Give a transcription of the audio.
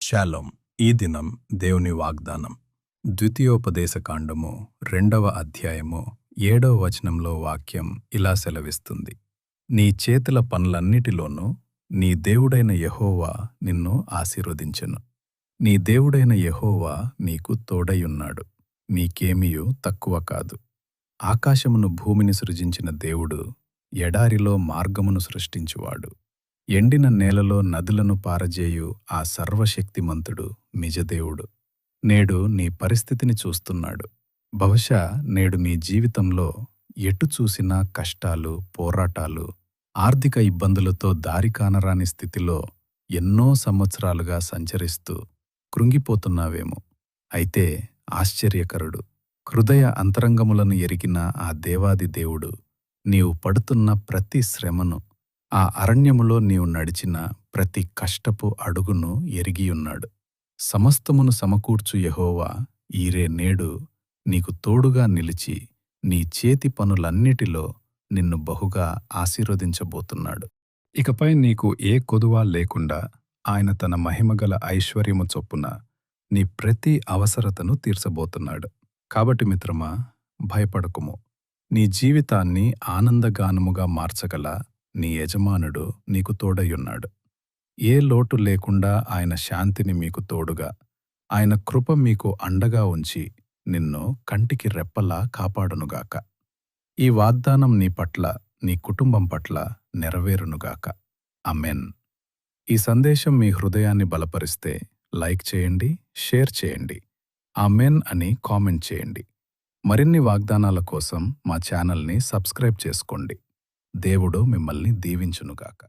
Shalom. ఈ దినం దేవుని వాగ్దానం. ద్వితీయోపదేశకాండము 2వ అధ్యాయము 7వ వచనంలో వాక్యం ఇలా సెలవిస్తుంది. నీ చేతుల పనులన్నిటిలోనూ నీ దేవుడైన యెహోవా నిన్ను ఆశీర్వదించెను. నీ దేవుడైన యెహోవా నీకు తోడయున్నాడు. నీకేమియూ తక్కువ కాదు. ఆకాశమును భూమిని సృజించిన దేవుడు, ఎడారిలో మార్గమును సృష్టించువాడు, ఎండిన నేలలో నదులను పారజేయు ఆ సర్వశక్తిమంతుడు నిజదేవుడు నేడు నీ పరిస్థితిని చూస్తున్నాడు. బహుశా నేడు నీ జీవితంలో ఎటు చూసినా కష్టాలు, పోరాటాలు, ఆర్థిక ఇబ్బందులతో దారి కానరాని స్థితిలో ఎన్నో సంవత్సరాలుగా సంచరిస్తూ కృంగిపోతున్నావేమో. అయితే ఆశ్చర్యకరుడు, హృదయ అంతరంగములను ఎరిగిన ఆ దేవాది దేవుడు నీవు పడుతున్న ప్రతి శ్రమను, ఆ అరణ్యములో నీవు నడిచిన ప్రతి కష్టపు అడుగును ఎరిగియున్నాడు. సమస్తమును సమకూర్చు యెహోవా ఈరే నేడు నీకు తోడుగా నిలిచి నీ చేతి పనులన్నిటిలో నిన్ను బహుగా ఆశీర్వదించబోతున్నాడు. ఇకపై నీకు ఏ కొదువ లేకుండా ఆయన తన మహిమగల ఐశ్వర్యము చొప్పున నీ ప్రతి అవసరతను తీర్చబోతున్నాడు. కాబట్టి మిత్రమా, భయపడకుము. నీ జీవితాన్ని ఆనందగానముగా మార్చగల నీ యజమానుడు నీకు తోడయున్నాడు. ఏ లోటు లేకుండా ఆయన శాంతిని మీకు తోడుగా, ఆయన కృప మీకు అండగా ఉంచి నిన్ను కంటికి రెప్పలా కాపాడునుగాక. ఈ వాగ్దానం నీ పట్ల, నీ కుటుంబం పట్ల నెరవేరునుగాక. ఆమేన్. ఈ సందేశం మీ హృదయాన్ని బలపరిస్తే లైక్ చేయండి, షేర్ చేయండి, ఆమేన్ అని కామెంట్ చేయండి. మరిన్ని వాగ్దానాల కోసం మా ఛానల్ని సబ్స్క్రైబ్ చేసుకోండి. దేవుడు మిమ్మల్ని దీవించునుగాక.